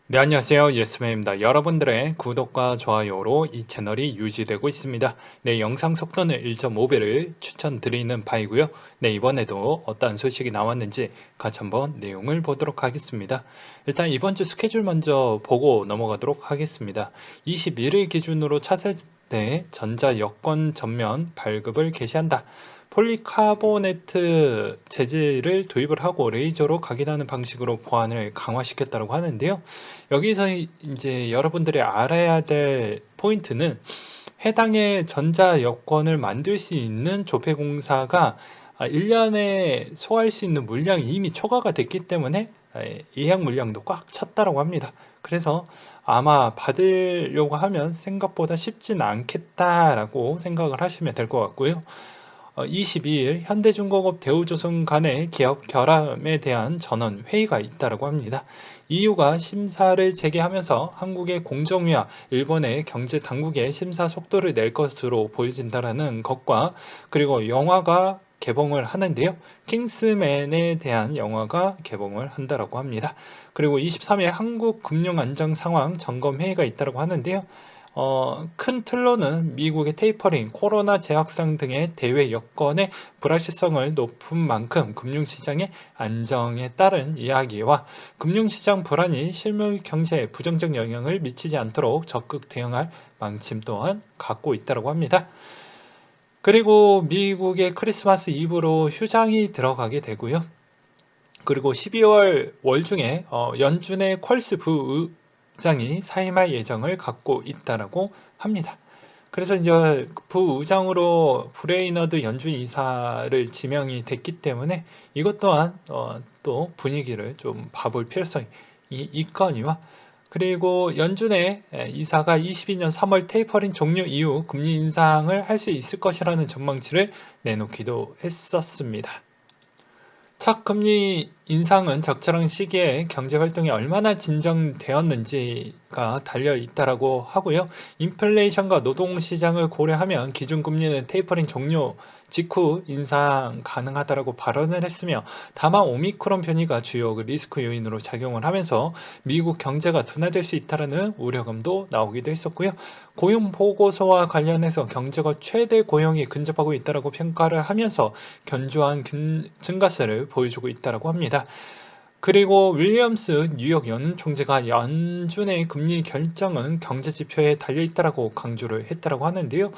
네, 안녕하세요. 예스맨입니다. 여러분들의 구독과 좋아요로 이 채널이 유지되고 있습니다. 네, 영상 속도는 1.5배를 추천드리는 바이고요. 네, 이번에도 어떠한 소식이 나왔는지 같이 한번 내용을 보도록 하겠습니다. 일단 이번 주 스케줄 먼저 보고 넘어가도록 하겠습니다. 21일 기준으로 차세대 전자 여권 전면 발급을 개시한다. 폴리카보네트 재질을 도입을 하고 레이저로 각인하는 방식으로 보안을 강화시켰다고 하는데요. 여기서 이제 여러분들이 알아야 될 포인트는 해당의 전자 여권을 만들 수 있는 조폐공사가 1년에 소화할 수 있는 물량이 이미 초과가 됐기 때문에 예약 물량도 꽉 찼다고 합니다. 그래서 아마 받으려고 하면 생각보다 쉽진 않겠다라고 생각을 하시면 될 것 같고요. 22일 현대중공업 대우조선 간의 기업 결함에 대한 전원 회의가 있다고 합니다. EU가 심사를 재개하면서 한국의 공정위와 일본의 경제 당국의 심사 속도를 낼 것으로 보여진다는 것과 그리고 영화가 개봉을 하는데요. 킹스맨에 대한 영화가 개봉을 한다고 합니다. 그리고 23일 한국금융안정상황 점검회의가 있다고 하는데요. 큰 틀로는 미국의 테이퍼링, 코로나 재확산 등의 대외 여건의 불확실성을 높은 만큼 금융시장의 안정에 따른 이야기와 금융시장 불안이 실물 경제에 부정적 영향을 미치지 않도록 적극 대응할 방침 또한 갖고 있다고 합니다. 그리고 미국의 크리스마스 이브로 휴장이 들어가게 되고요. 그리고 12월 월 중에 연준의 퀄스 부의장이 사임할 예정을 갖고 있다고 합니다. 그래서 이제 부의장으로 브레이너드 연준 이사를 지명이 됐기 때문에 이것 또한 또 분위기를 좀 봐볼 필요성이 있거니와 그리고 연준의 이사가 22년 3월 테이퍼링 종료 이후 금리 인상을 할 수 있을 것이라는 전망치를 내놓기도 했었습니다. 첫 금리 인상은 적절한 시기에 경제 활동이 얼마나 진정되었는지가 달려 있다고 하고요. 인플레이션과 노동 시장을 고려하면 기준금리는 테이퍼링 종료 직후 인상 가능하다고 발언을 했으며 다만 오미크론 변이가 주요 리스크 요인으로 작용을 하면서 미국 경제가 둔화될 수 있다는 우려감도 나오기도 했었고요. 고용 보고서와 관련해서 경제가 최대 고용이 근접하고 있다고 평가를 하면서 견조한 증가세를 보여주고 있다고 합니다. 그리고 윌리엄스 뉴욕 연은 총재가 연준의 금리 결정은 경제 지표에 달려 있다고 강조를 했다고 하는데요.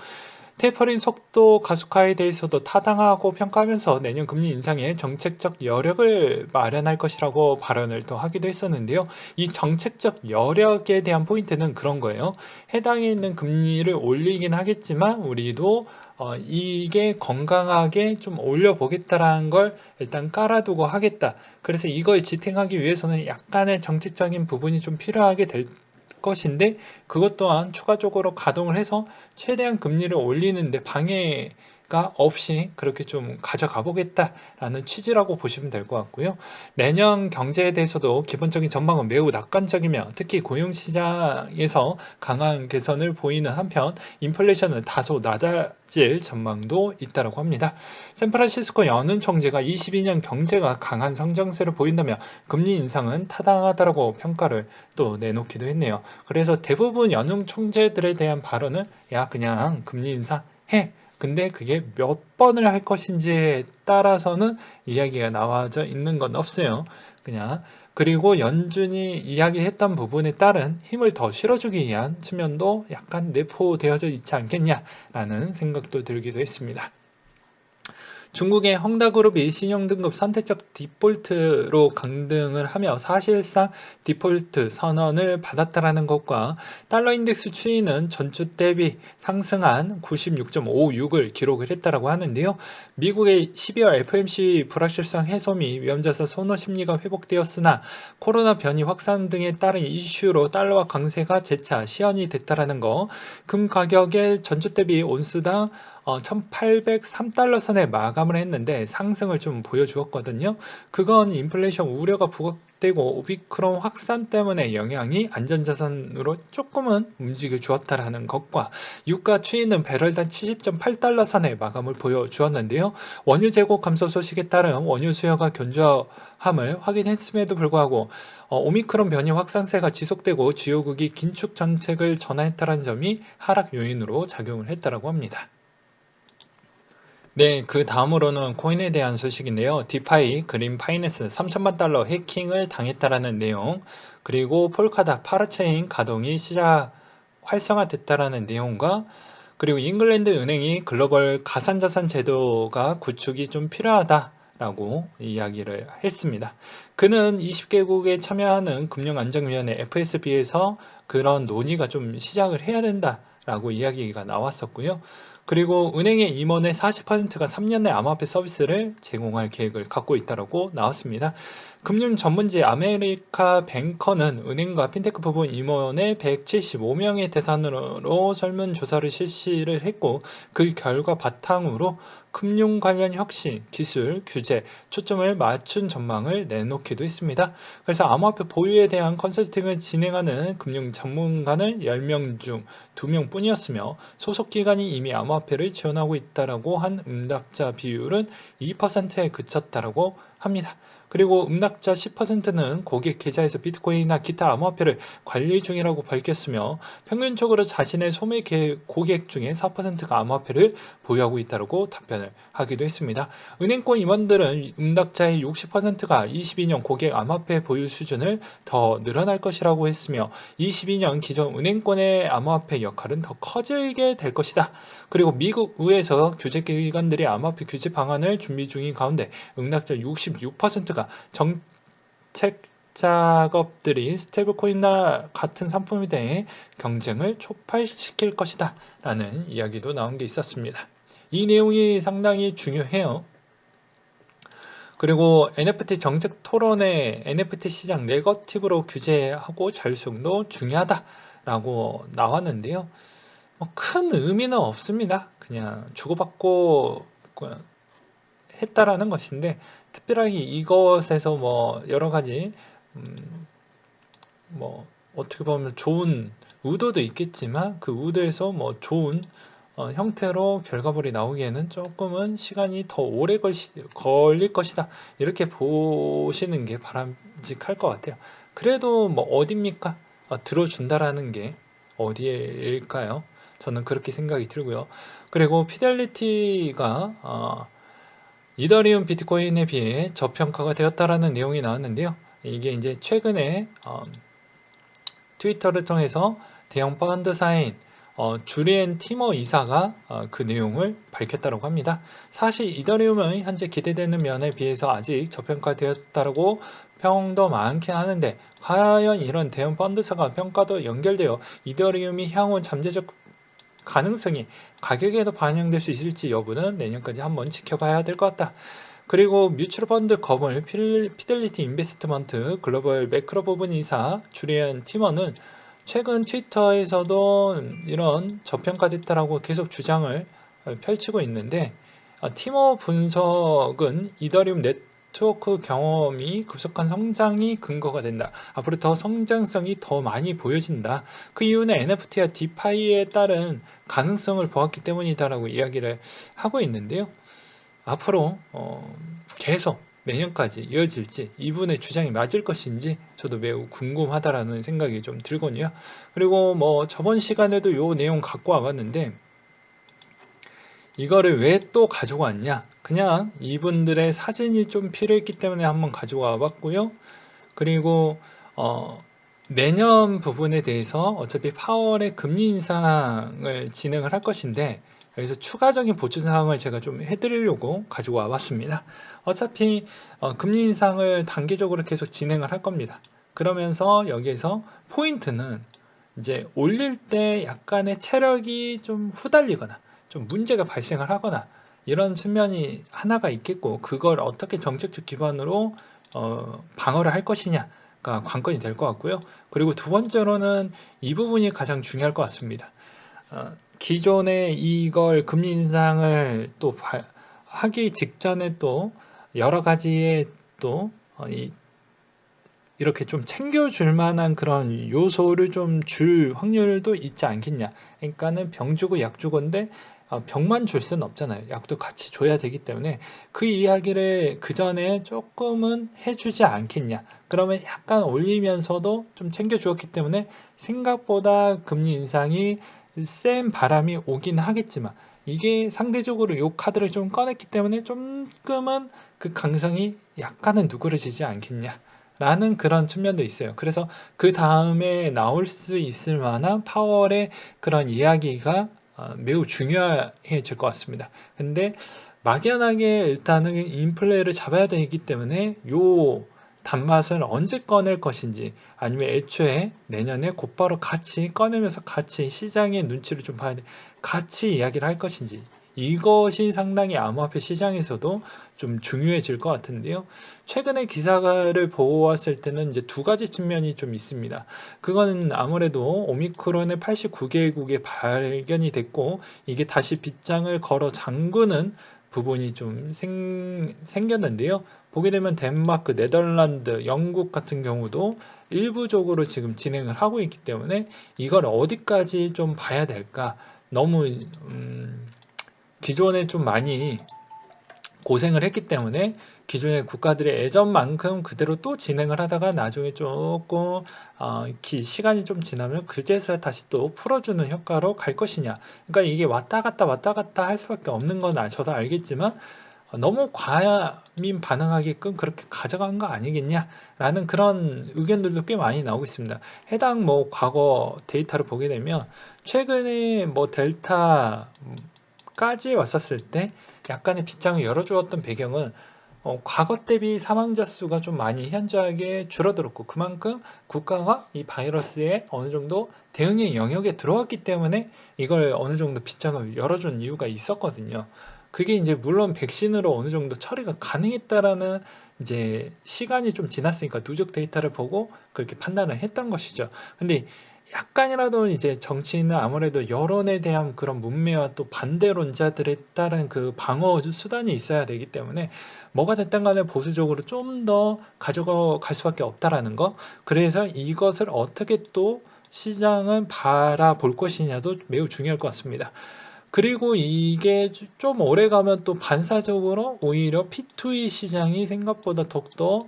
테이퍼링 속도 가속화에 대해서도 타당하고 평가하면서 내년 금리 인상에 정책적 여력을 마련할 것이라고 발언을 또 하기도 했었는데요. 이 정책적 여력에 대한 포인트는 그런 거예요. 해당에 있는 금리를 올리긴 하겠지만 우리도 이게 건강하게 좀 올려보겠다라는 걸 일단 깔아두고 하겠다. 그래서 이걸 지탱하기 위해서는 약간의 정책적인 부분이 좀 필요하게 될 것인데 그것 또한 추가적으로 가동을 해서 최대한 금리를 올리는데 방해가 없이 그렇게 좀 가져가 보겠다라는 취지라고 보시면 될 것 같고요. 내년 경제에 대해서도 기본적인 전망은 매우 낙관적이며 특히 고용시장에서 강한 개선을 보이는 한편 인플레이션은 다소 낮아질 전망도 있다고 합니다. 샌프란시스코 연은 총재가 22년 경제가 강한 성장세를 보인다며 금리 인상은 타당하다고 평가를 또 내놓기도 했네요. 그래서 대부분 연ung 총재들에 대한 발언은 야 그냥 금리 인상해. 근데 그게 몇 번을 할 것인지에 따라서는 이야기가 나와져 있는 건 없어요. 그냥 그리고 연준이 이야기했던 부분에 따른 힘을 더 실어주기 위한 측면도 약간 내포되어져 있지 않겠냐라는 생각도 들기도 했습니다. 중국의 헝다그룹이 신용등급 선택적 디폴트로 강등을 하며 사실상 디폴트 선언을 받았다라는 것과 달러 인덱스 추이는 전주 대비 상승한 96.56을 기록을 했다라고 하는데요. 미국의 12월 FOMC 불확실성 해소 및 위험자산 선호 심리가 회복되었으나 코로나 변이 확산 등에 따른 이슈로 달러와 강세가 재차 시연이 됐다라는 거, 금 가격의 전주 대비 온스당 1803달러 선에 마감을 했는데 상승을 좀 보여주었거든요. 그건 인플레이션 우려가 부각되고 오미크론 확산 때문에 영향이 안전자산으로 조금은 움직여 주었다라는 것과 유가 추이는 배럴당 70.8달러 선에 마감을 보여주었는데요. 원유 재고 감소 소식에 따른 원유 수요가 견조함을 확인했음에도 불구하고 오미크론 변이 확산세가 지속되고 주요국이 긴축 정책을 전환했다는 점이 하락 요인으로 작용을 했다고 합니다. 네, 그 다음으로는 코인에 대한 소식인데요. 디파이, 그린 파이낸스 3천만 달러 해킹을 당했다라는 내용, 그리고 폴카다 파라체인 가동이 시작 활성화됐다라는 내용과 그리고 잉글랜드 은행이 글로벌 가산자산 제도가 구축이 좀 필요하다라고 이야기를 했습니다. 그는 20개국에 참여하는 금융안정위원회 FSB에서 그런 논의가 좀 시작을 해야 된다라고 이야기가 나왔었고요. 그리고 은행의 임원의 40%가 3년 내 암호화폐 서비스를 제공할 계획을 갖고 있다고 나왔습니다. 금융 전문지 아메리카 뱅커는 은행과 핀테크 부분 임원의 175명의 대상으로 설문조사를 실시를 했고 그 결과 바탕으로 금융 관련 혁신, 기술, 규제, 초점을 맞춘 전망을 내놓기도 했습니다. 그래서 암호화폐 보유에 대한 컨설팅을 진행하는 금융 전문가는 10명 중 2명 뿐이었으며 소속 기관이 이미 암호화폐를 지원하고 있다라고 한 응답자 비율은 2%에 그쳤다라고 합니다. 그리고 응답자 10%는 고객 계좌에서 비트코인이나 기타 암호화폐를 관리 중이라고 밝혔으며 평균적으로 자신의 소매 고객 중에 4%가 암호화폐를 보유하고 있다고 답변을 하기도 했습니다. 은행권 임원들은 응답자의 60%가 22년 고객 암호화폐 보유 수준을 더 늘어날 것이라고 했으며 22년 기존 은행권의 암호화폐 역할은 더 커지게 될 것이다. 그리고 미국 의회에서 규제기관들이 암호화폐 규제 방안을 준비 중인 가운데 응답자 66%가 정책 작업들이 스테이블코인과 같은 상품에 대해 경쟁을 촉발시킬 것이다 라는 이야기도 나온 게 있었습니다. 이 내용이 상당히 중요해요. 그리고 NFT 정책 토론에 NFT 시장 네거티브로 규제하고 자율성도 중요하다라고 나왔는데요. 큰 의미는 없습니다. 그냥 주고받고 했다라는 것인데 특별하게 이것에서 뭐 여러 가지 뭐 어떻게 보면 좋은 의도도 있겠지만 그 의도에서 뭐 좋은 형태로 결과물이 나오기에는 조금은 시간이 더 오래 걸릴 것이다. 이렇게 보시는 게 바람직할 것 같아요. 그래도 뭐 어딥니까? 들어준다라는 게 어디일까요? 저는 그렇게 생각이 들고요. 그리고 피델리티가 이더리움 비트코인에 비해 저평가가 되었다라는 내용이 나왔는데요. 이게 이제 최근에 트위터를 통해서 대형 펀드사인 주리엔 티머 이사가 그 내용을 밝혔다고 합니다. 사실 이더리움은 현재 기대되는 면에 비해서 아직 저평가되었다고 평도 많긴 하는데 과연 이런 대형 펀드사가 평가도 연결되어 이더리움이 향후 잠재적 가능성이 가격에도 반영될 수 있을지 여부는 내년까지 한번 지켜봐야 될 것 같다. 그리고 뮤추얼 펀드 거물 피델리티 인베스트먼트 글로벌 매크로 부분 이사 주리안 티머는 최근 트위터에서도 이런 저평가됐다라고 계속 주장을 펼치고 있는데 티머 분석은 이더리움 네트워크 경험이 급속한 성장이 근거가 된다. 앞으로 더 성장성이 더 많이 보여진다. 그 이유는 NFT와 디파이에 따른 가능성을 보았기 때문이다라고 이야기를 하고 있는데요. 앞으로 계속 내년까지 이어질지 이분의 주장이 맞을 것인지 저도 매우 궁금하다라는 생각이 좀 들거든요. 그리고 뭐 저번 시간에도 요 내용 갖고 와봤는데 이거를 왜 또 가지고 왔냐? 그냥 이분들의 사진이 좀 필요했기 때문에 한번 가지고 와봤고요. 그리고 내년 부분에 대해서 어차피 파월의 금리 인상을 진행을 할 것인데 여기서 추가적인 보충 사항을 제가 좀 해드리려고 가지고 와봤습니다. 어차피 금리 인상을 단계적으로 계속 진행을 할 겁니다. 그러면서 여기에서 포인트는 이제 올릴 때 약간의 체력이 좀 후달리거나 좀 문제가 발생을 하거나 이런 측면이 하나가 있겠고 그걸 어떻게 정책적 기반으로 방어를 할 것이냐가 관건이 될 것 같고요. 그리고 두 번째로는 이 부분이 가장 중요할 것 같습니다. 기존에 이걸 금리 인상을 또 하기 직전에 또 여러 가지의 또 이렇게 좀 챙겨줄 만한 그런 요소를 좀 줄 확률도 있지 않겠냐. 그러니까는 병 주고 약 주고인데 병만 줄 수는 없잖아요. 약도 같이 줘야 되기 때문에 그 이야기를 그 전에 조금은 해주지 않겠냐. 그러면 약간 올리면서도 좀 챙겨주었기 때문에 생각보다 금리 인상이 센 바람이 오긴 하겠지만 이게 상대적으로 요 카드를 좀 꺼냈기 때문에 조금은 그 강성이 약간은 누그러지지 않겠냐. 라는 그런 측면도 있어요. 그래서 그 다음에 나올 수 있을 만한 파월의 그런 이야기가 매우 중요해질 것 같습니다. 근데 막연하게 일단은 인플레를 잡아야 되기 때문에 요 단맛을 언제 꺼낼 것인지 아니면 애초에 내년에 곧바로 같이 꺼내면서 같이 시장의 눈치를 좀 봐야 돼. 같이 이야기를 할 것인지 이것이 상당히 암호화폐 시장에서도 좀 중요해질 것 같은데요. 최근에 기사를 보았을 때는 이제 두 가지 측면이 좀 있습니다. 그거는 아무래도 오미크론의 89개국에 발견이 됐고 이게 다시 빗장을 걸어 잠그는 부분이 좀 생겼는데요. 보게 되면 덴마크, 네덜란드, 영국 같은 경우도 일부적으로 지금 진행을 하고 있기 때문에 이걸 어디까지 좀 봐야 될까? 너무 기존에 좀 많이 고생을 했기 때문에 기존의 국가들의 예전만큼 그대로 또 진행을 하다가 나중에 조금 시간이 좀 지나면 그제서야 다시 또 풀어주는 효과로 갈 것이냐. 그러니까 이게 왔다 갔다 할 수밖에 없는 건 저도 알겠지만 너무 과민 반응하게끔 그렇게 가져간 거 아니겠냐라는 그런 의견들도 꽤 많이 나오고 있습니다. 해당 뭐 과거 데이터를 보게 되면 최근에 뭐 델타까지 왔었을 때 약간의 빗장을 열어주었던 배경은 과거 대비 사망자 수가 좀 많이 현저하게 줄어들었고 그만큼 국가가 이 바이러스에 어느 정도 대응의 영역에 들어왔기 때문에 이걸 어느 정도 빗장을 열어준 이유가 있었거든요. 그게 이제 물론 백신으로 어느 정도 처리가 가능했다라는 이제 시간이 좀 지났으니까 누적 데이터를 보고 그렇게 판단을 했던 것이죠. 근데 약간이라도 이제 정치인은 아무래도 여론에 대한 그런 문매와 또 반대론자들에 따른 그 방어 수단이 있어야 되기 때문에 뭐가 됐든 간에 보수적으로 좀 더 가져갈 수밖에 없다라는 거. 그래서 이것을 어떻게 또 시장은 바라볼 것이냐도 매우 중요할 것 같습니다. 그리고 이게 좀 오래 가면 또 반사적으로 오히려 P2E 시장이 생각보다 더욱더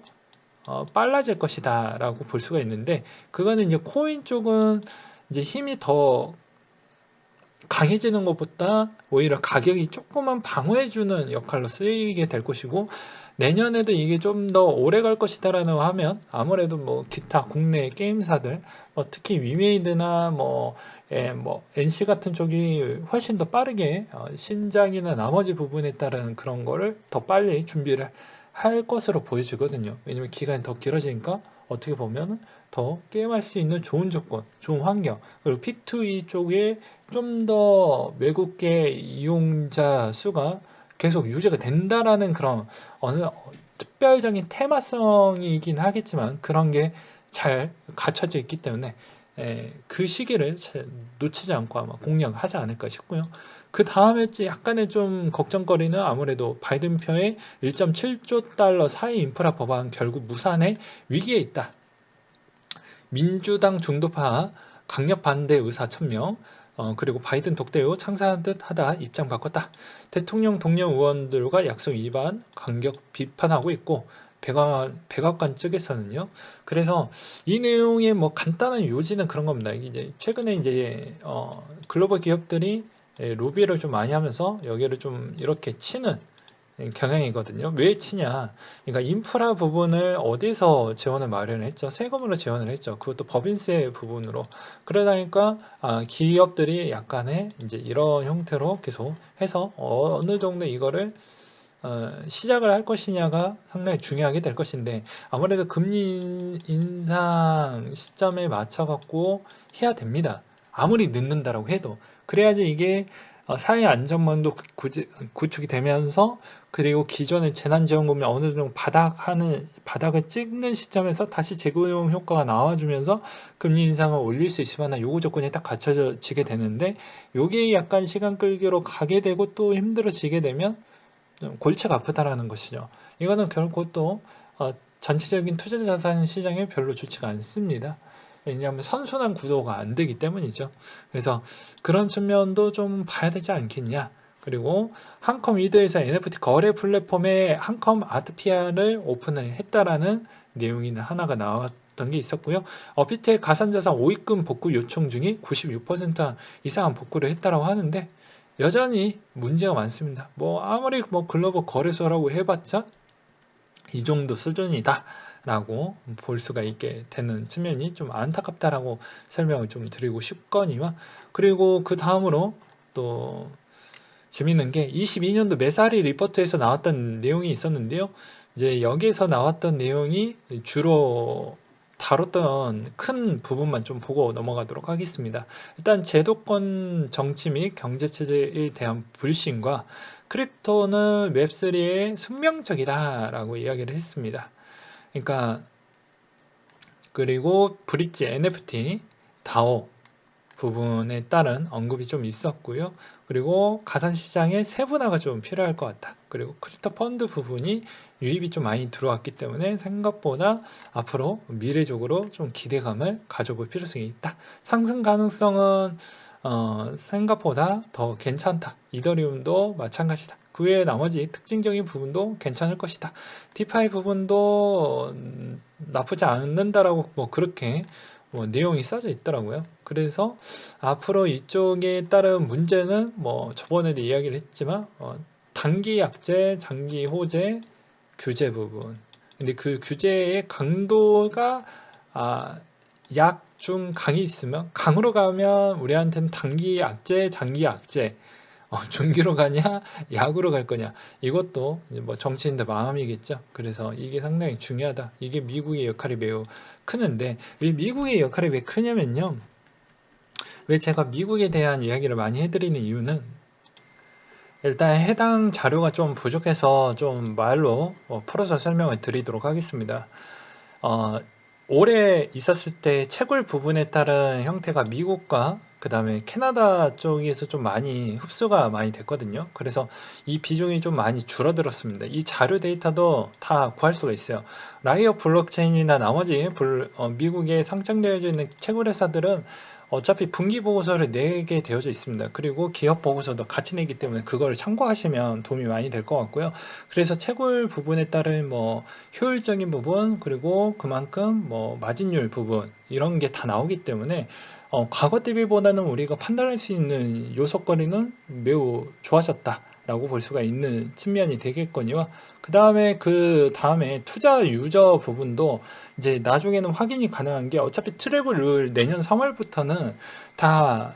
빨라질 것이다라고 볼 수가 있는데 그거는 이제 코인 쪽은 이제 힘이 더 강해지는 것보다 오히려 가격이 조금만 방어해주는 역할로 쓰이게 될 것이고 내년에도 이게 좀 더 오래 갈 것이다라고 하면 아무래도 뭐 기타 국내 게임사들 특히 위메이드나 뭐 NC 같은 쪽이 훨씬 더 빠르게 신작이나 나머지 부분에 따른 그런 거를 더 빨리 준비를 할 것으로 보여지거든요. 왜냐면 기간이 더 길어지니까 어떻게 보면 더 게임할 수 있는 좋은 조건, 좋은 환경, 그리고 P2E 쪽에 좀 더 외국계 이용자 수가 계속 유지가 된다라는 그런 어느 특별적인 테마성이긴 하겠지만 그런 게 잘 갖춰져 있기 때문에 그 시기를 놓치지 않고 아마 공략하지 않을까 싶고요. 그 다음에 약간의 좀 걱정거리는 아무래도 바이든 표의 1.7조 달러 사회 인프라 법안 결국 무산의 위기에 있다. 민주당 중도파 강력 반대 의사 1000명, 그리고 바이든 독대로 창사한 듯 하다 입장 바꿨다. 대통령 동료 의원들과 약속 위반 강력 비판하고 있고, 백악관 측에서는요. 그래서 이 내용의 뭐 간단한 요지는 그런 겁니다. 이제 최근에 이제 글로벌 기업들이 로비를 좀 많이 하면서 여기를 좀 이렇게 치는 경향이거든요. 왜 치냐? 그러니까 인프라 부분을 어디서 지원을 마련했죠? 세금으로 지원을 했죠. 그것도 법인세 부분으로. 그러다 보니까 기업들이 약간의 이제 이런 형태로 계속 해서 어느 정도 이거를 시작을 할 것이냐가 상당히 중요하게 될 것인데 아무래도 금리 인상 시점에 맞춰 갖고 해야 됩니다. 아무리 늦는다라고 해도 그래야지 이게 사회 안전망도 구축이 되면서, 그리고 기존의 재난지원금이 어느 정도 바닥을 찍는 시점에서 다시 재고용 효과가 나와주면서 금리 인상을 올릴 수 있을 만한 요구 조건이 딱 갖춰지게 되는데, 요게 약간 시간 끌기로 가게 되고 또 힘들어지게 되면 좀 골치가 아프다라는 것이죠. 이거는 결국 또 전체적인 투자 자산 시장에 별로 좋지가 않습니다. 왜냐하면 선순환 구도가 안 되기 때문이죠. 그래서 그런 측면도 좀 봐야 되지 않겠냐. 그리고 한컴 위드에서 NFT 거래 플랫폼에 한컴 아트피아를 오픈을 했다라는 내용이 하나가 나왔던 게 있었고요. 업비트의 가산자산 오입금 복구 요청 중이 96% 이상은 복구를 했다라고 하는데, 여전히 문제가 많습니다. 아무리 글로벌 거래소라고 해봤자 이 정도 수준이다 라고 볼 수가 있게 되는 측면이 좀 안타깝다라고 설명을 좀 드리고 싶거니와, 그리고 그 다음으로 또 재밌는 게 22년도 메사리 리포트에서 나왔던 내용이 있었는데요. 이제 여기에서 나왔던 내용이 주로 다뤘던 큰 부분만 좀 보고 넘어가도록 하겠습니다. 일단 제도권 정치 및 경제체제에 대한 불신과 크립토는 웹3의 숙명적이다라고 이야기를 했습니다. 그러니까 그리고 브릿지, NFT, 다오 부분에 따른 언급이 좀 있었고요. 그리고 가상시장의 세분화가 좀 필요할 것 같다. 그리고 크립토 펀드 부분이 유입이 좀 많이 들어왔기 때문에 생각보다 앞으로 미래적으로 좀 기대감을 가져볼 필요성이 있다. 상승 가능성은 생각보다 더 괜찮다. 이더리움도 마찬가지다. 그 외에 나머지 특징적인 부분도 괜찮을 것이다. 디파이 부분도 나쁘지 않는다라고 그렇게 내용이 써져 있더라고요. 그래서 앞으로 이쪽에 따른 문제는 저번에도 이야기를 했지만 단기 약제, 장기 호재, 규제 부분. 근데 그 규제의 강도가 약, 중, 강이 있으면, 강으로 가면 우리한테는 단기 약제, 장기 약제, 중기로 가냐, 약으로 갈 거냐. 이것도 정치인들 마음이겠죠. 그래서 이게 상당히 중요하다. 이게 미국의 역할이 매우 크는데, 왜 미국의 역할이 왜 크냐면요. 왜 제가 미국에 대한 이야기를 많이 해드리는 이유는, 일단 해당 자료가 좀 부족해서 좀 말로 풀어서 설명을 드리도록 하겠습니다. 올해 있었을 때 채굴 부분에 따른 형태가 미국과 그 다음에 캐나다 쪽에서 좀 많이 흡수가 많이 됐거든요. 그래서 이 비중이 좀 많이 줄어들었습니다. 이 자료 데이터도 다 구할 수가 있어요. 라이어 블록체인이나 나머지 미국에 상장되어져 있는 채굴 회사들은 어차피 분기 보고서를 내게 되어져 있습니다. 그리고 기업 보고서도 같이 내기 때문에 그걸 참고하시면 도움이 많이 될 것 같고요. 그래서 채굴 부분에 따른 효율적인 부분, 그리고 그만큼 마진율 부분, 이런 게 다 나오기 때문에 과거 대비보다는 우리가 판단할 수 있는 요소거리는 매우 좋아졌다라고 볼 수가 있는 측면이 되겠거니와, 그 다음에 투자 유저 부분도 이제 나중에는 확인이 가능한 게, 어차피 트래블 룰 내년 3월부터는 다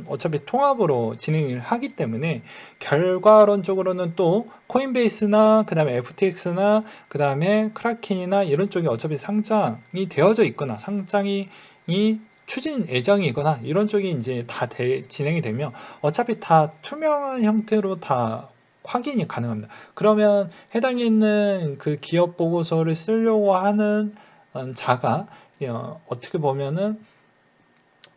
어차피 통합으로 진행을 하기 때문에 결과론적으로는 또 코인베이스나 그 다음에 FTX나 그 다음에 크라켄이나 이런 쪽이 어차피 상장이 되어져 있거나 상장이 추진 예정이거나 이런 쪽이 이제 다 진행이 되면 어차피 다 투명한 형태로 다 확인이 가능합니다. 그러면 해당에 있는 그 기업 보고서를 쓰려고 하는 자가 어떻게 보면은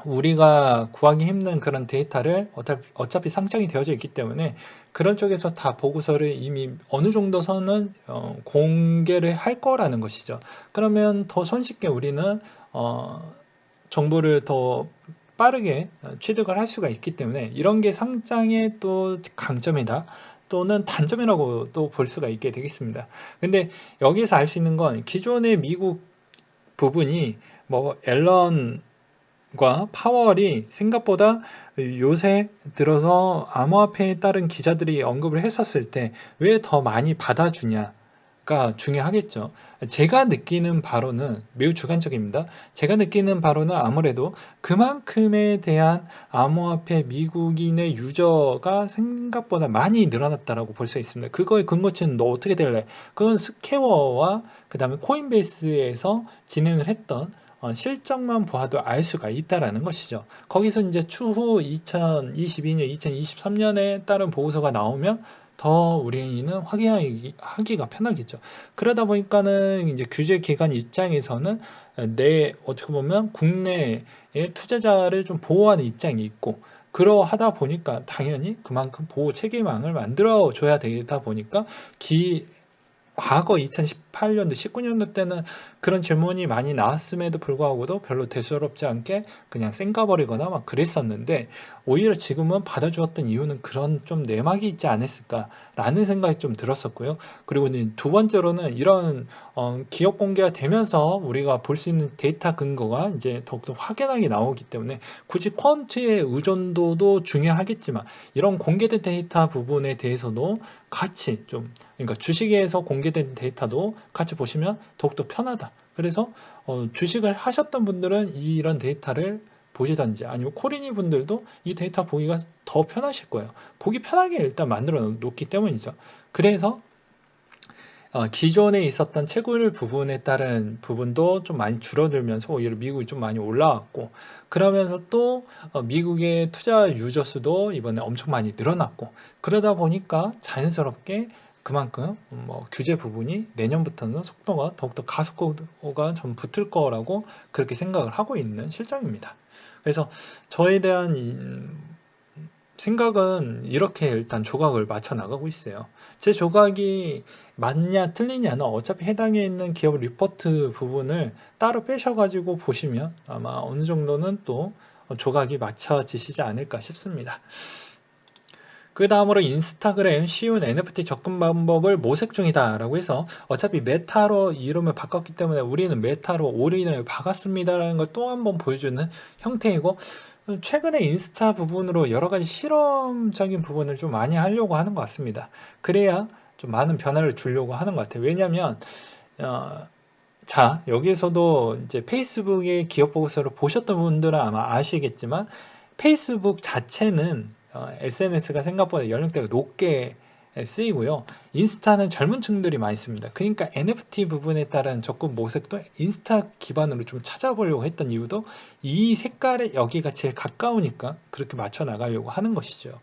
우리가 구하기 힘든 그런 데이터를 어차피 상장이 되어져 있기 때문에 그런 쪽에서 다 보고서를 이미 어느 정도 선은 공개를 할 거라는 것이죠. 그러면 더 손쉽게 우리는 정보를 더 빠르게 취득을 할 수가 있기 때문에 이런 게 상장의 또 강점이다, 또는 단점이라고 또 볼 수가 있게 되겠습니다. 근데 여기에서 알 수 있는 건, 기존의 미국 부분이 앨런과 파월이 생각보다 요새 들어서 암호화폐에 따른 기자들이 언급을 했었을 때 왜 더 많이 받아주냐가 중요하겠죠. 제가 느끼는 바로는 매우 주관적입니다. 제가 느끼는 바로는 아무래도 그만큼에 대한 암호화폐 미국인의 유저가 생각보다 많이 늘어났다라고 볼 수 있습니다. 그거의 근거치는 너 어떻게 될래? 그건 스퀘어와 그 다음에 코인베이스에서 진행을 했던 실적만 보아도 알 수가 있다라는 것이죠. 거기서 이제 추후 2022년, 2023년에 따른 보고서가 나오면 더 우리는 확인하기가 편하겠죠. 그러다 보니까는 이제 규제 기관 입장에서는 어떻게 보면 국내의 투자자를 좀 보호하는 입장이 있고, 그러하다 보니까 당연히 그만큼 보호 체계망을 만들어 줘야 되다 보니까 과거 2018년도, 19년도 때는 그런 질문이 많이 나왔음에도 불구하고도 별로 대수롭지 않게 그냥 쌩까버리거나 막 그랬었는데, 오히려 지금은 받아주었던 이유는 그런 좀 내막이 있지 않았을까라는 생각이 좀 들었었고요. 그리고 두 번째로는 이런 기업 공개가 되면서 우리가 볼 수 있는 데이터 근거가 이제 더욱더 확연하게 나오기 때문에 굳이 퀀트의 의존도도 중요하겠지만 이런 공개된 데이터 부분에 대해서도 같이 좀, 그러니까 주식에서 공개된 데이터도 같이 보시면 더욱더 편하다. 그래서 주식을 하셨던 분들은 이런 데이터를 보시던지, 아니면 코리니 분들도 이 데이터 보기가 더 편하실 거예요. 보기 편하게 일단 만들어 놓기 때문이죠. 그래서 기존에 있었던 채굴 부분에 따른 부분도 좀 많이 줄어들면서 오히려 미국이 좀 많이 올라왔고, 그러면서 또 미국의 투자 유저 수도 이번에 엄청 많이 늘어났고, 그러다 보니까 자연스럽게 그만큼 규제 부분이 내년부터는 속도가 더욱더 가속도가 좀 붙을 거라고 그렇게 생각을 하고 있는 실정입니다. 그래서 저에 대한 생각은 이렇게 일단 조각을 맞춰 나가고 있어요. 제 조각이 맞냐 틀리냐는 어차피 해당에 있는 기업 리포트 부분을 따로 빼셔가지고 보시면 아마 어느 정도는 또 조각이 맞춰지시지 않을까 싶습니다. 그 다음으로 인스타그램 쉬운 NFT 접근 방법을 모색 중이다 라고 해서, 어차피 메타로 이름을 바꿨기 때문에 우리는 메타로 올인을 박았습니다 라는 걸 또 한 번 보여주는 형태이고, 최근에 인스타 부분으로 여러 가지 실험적인 부분을 좀 많이 하려고 하는 것 같습니다. 그래야 좀 많은 변화를 주려고 하는 것 같아요. 왜냐면 자, 여기에서도 이제 페이스북의 기업 보고서를 보셨던 분들은 아마 아시겠지만, 페이스북 자체는 SNS가 생각보다 연령대가 높게 쓰이고요. 인스타는 젊은 층들이 많이 씁니다. 그러니까 NFT 부분에 따른 접근 모색도 인스타 기반으로 좀 찾아보려고 했던 이유도 이 색깔에 여기가 제일 가까우니까 그렇게 맞춰 나가려고 하는 것이죠.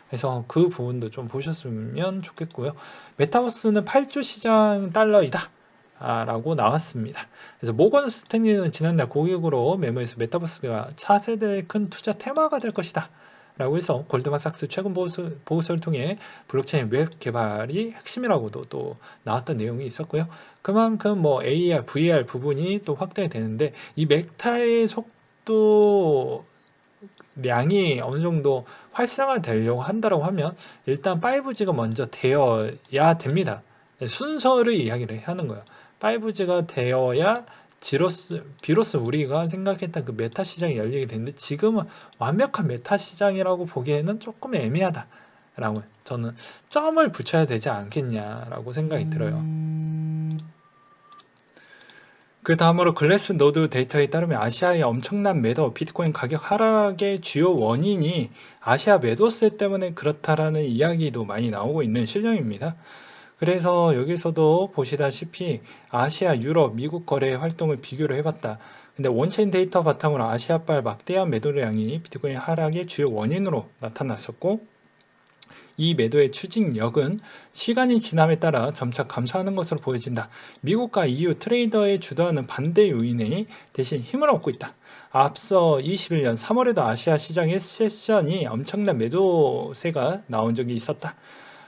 그래서 그 부분도 좀 보셨으면 좋겠고요. 메타버스는 8조 시장 달러이다 라고 나왔습니다. 그래서 모건 스탠리는 지난달 고객으로 메모에서 메타버스가 차세대의 큰 투자 테마가 될 것이다 라고 해서 골드만삭스 최근 보고서를 통해 블록체인 웹 개발이 핵심이라고도 또 나왔던 내용이 있었고요. 그만큼 AR, VR 부분이 또 확대되는데, 이 메타의 속도 량이 어느 정도 활성화되려고 한다고 하면 일단 5G가 먼저 되어야 됩니다. 순서를 이야기를 하는 거예요. 5G가 되어야 비로소 우리가 생각했던 그 메타 시장이 열리게 되는데, 지금은 완벽한 메타 시장이라고 보기에는 조금 애매하다라고 저는 점을 붙여야 되지 않겠냐라고 생각이 들어요. 그 다음으로 글래스 노드 데이터에 따르면 아시아의 엄청난 매도, 비트코인 가격 하락의 주요 원인이 아시아 매도세 때문에 그렇다라는 이야기도 많이 나오고 있는 실정입니다. 그래서 여기서도 보시다시피 아시아, 유럽, 미국 거래 활동을 비교를 해봤다. 근데 원체인 데이터 바탕으로 아시아발 막대한 매도량이 비트코인 하락의 주요 원인으로 나타났었고, 이 매도의 추진력은 시간이 지남에 따라 점차 감소하는 것으로 보여진다. 미국과 EU 트레이더의 주도하는 반대 요인이 대신 힘을 얻고 있다. 앞서 21년 3월에도 아시아 시장의 세션이 엄청난 매도세가 나온 적이 있었다.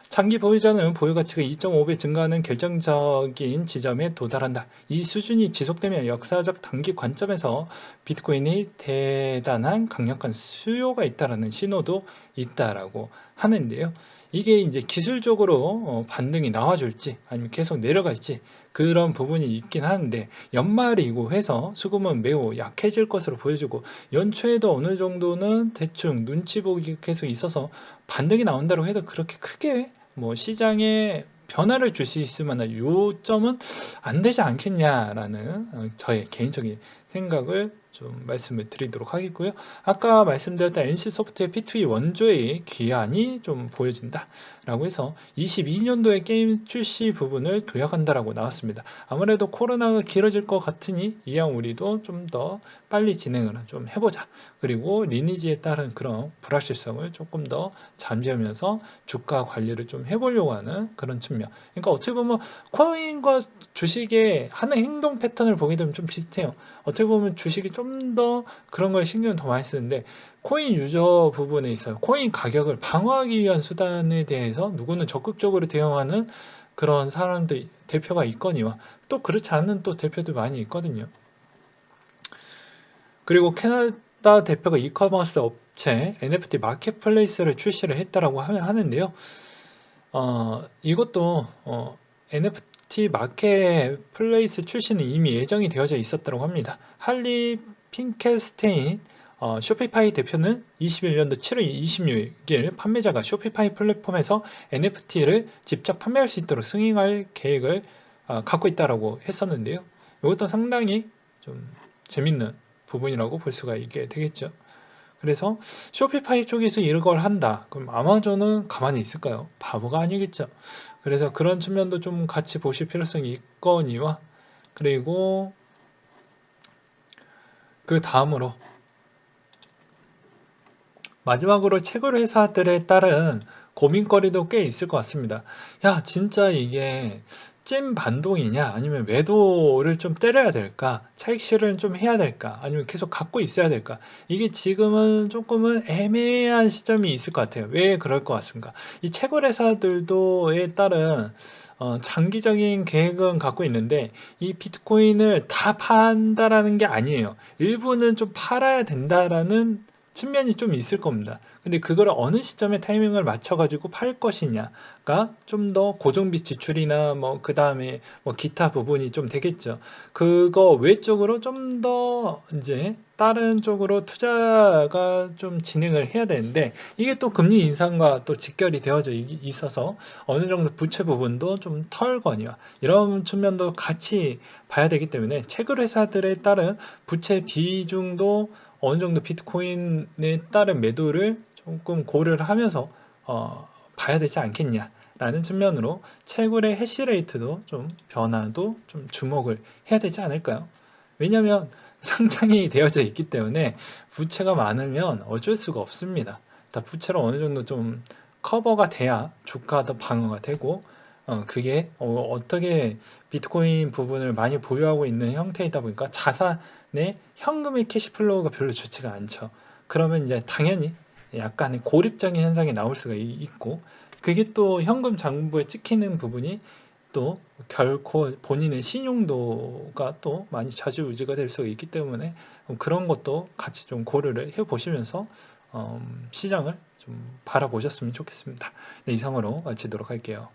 장기 보유자는 보유 가치가 2.5배 증가하는 결정적인 지점에 도달한다. 이 수준이 지속되면 역사적 단기 관점에서 비트코인이 대단한 강력한 수요가 있다라는 신호도 있다라고 하는데요. 이게 이제 기술적으로 반등이 나와줄지 아니면 계속 내려갈지 그런 부분이 있긴 하는데, 연말이고 해서 수급은 매우 약해질 것으로 보여지고, 연초에도 어느 정도는 대충 눈치 보기 계속 있어서 반등이 나온다고 해도 그렇게 크게 시장에 변화를 줄 수 있을 만한 요점은 안 되지 않겠냐라는 저의 개인적인 생각을 좀 말씀을 드리도록 하겠고요. 아까 말씀드렸던 NC소프트의 P2E 원조의 기한이 좀 보여진다라고 해서 22년도에 게임 출시 부분을 도약한다라고 나왔습니다. 아무래도 코로나가 길어질 것 같으니 이왕 우리도 좀 더 빨리 진행을 좀 해보자. 그리고 리니지에 따른 그런 불확실성을 조금 더 잠재우면서 주가 관리를 좀 해보려고 하는 그런 측면. 그러니까 어떻게 보면 코인과 주식의 하는 행동 패턴을 보게 되면 좀 비슷해요. 어떻게 보면 주식이 좀 더 그런 걸 신경을 더 많이 쓰는데 코인 유저 부분에 있어요. 코인 가격을 방어하기 위한 수단에 대해서 누구는 적극적으로 대응하는 그런 사람들 대표가 있거니와 또 그렇지 않은 또 대표도 많이 있거든요. 그리고 캐나다 대표가 이커머스 업체 NFT 마켓플레이스를 출시를 했다라고 하는데요. 이것도 NFT 마켓플레이스 출시는 이미 예정이 되어져 있었다고 합니다. 할리 핑켈스테인 쇼피파이 대표는 21년도 7월 26일 판매자가 쇼피파이 플랫폼에서 NFT를 직접 판매할 수 있도록 승인할 계획을 갖고 있다고 했었는데요. 이것도 상당히 좀 재밌는 부분이라고 볼 수가 있게 되겠죠. 그래서 쇼피파이 쪽에서 이걸 한다. 그럼 아마존은 가만히 있을까요? 바보가 아니겠죠. 그래서 그런 측면도 좀 같이 보실 필요성이 있거니와 그리고 그 다음으로 마지막으로 채굴 회사들에 따른 고민거리도 꽤 있을 것 같습니다. 야, 진짜 이게 찐 반동이냐? 아니면 매도를 좀 때려야 될까? 차익 실현을 좀 해야 될까? 아니면 계속 갖고 있어야 될까? 이게 지금은 조금은 애매한 시점이 있을 것 같아요. 왜 그럴 것 같습니까? 이 채굴 회사들도에 따른 장기적인 계획은 갖고 있는데 이 비트코인을 다 판다라는 게 아니에요. 일부는 좀 팔아야 된다라는 측면이 좀 있을 겁니다. 근데 그걸 어느 시점에 타이밍을 맞춰가지고 팔 것이냐가 좀 더 고정비 지출이나 뭐 그 다음에 뭐 기타 부분이 좀 되겠죠. 그거 외적으로 좀 더 이제 다른 쪽으로 투자가 좀 진행을 해야 되는데 이게 또 금리 인상과 또 직결이 되어져 있어서 어느 정도 부채 부분도 좀 털거니와 이런 측면도 같이 봐야 되기 때문에 채굴 회사들에 따른 부채 비중도 어느 정도 비트코인에 따른 매도를 조금 고려를 하면서 봐야 되지 않겠냐라는 측면으로 채굴의 해시레이트도 좀 변화도 좀 주목을 해야 되지 않을까요? 왜냐하면 상장이 되어져 있기 때문에 부채가 많으면 어쩔 수가 없습니다. 다 부채로 어느 정도 좀 커버가 돼야 주가도 방어가 되고 그게 어떻게 비트코인 부분을 많이 보유하고 있는 형태이다 보니까 자산의 현금의 캐시플로우가 별로 좋지가 않죠. 그러면 이제 당연히 약간의 고립적인 현상이 나올 수가 있고 그게 또 현금 장부에 찍히는 부분이 또 결코 본인의 신용도가 또 많이 좌지우지가 될 수가 있기 때문에 그런 것도 같이 좀 고려를 해 보시면서 시장을 좀 바라보셨으면 좋겠습니다. 네, 이상으로 마치도록 할게요.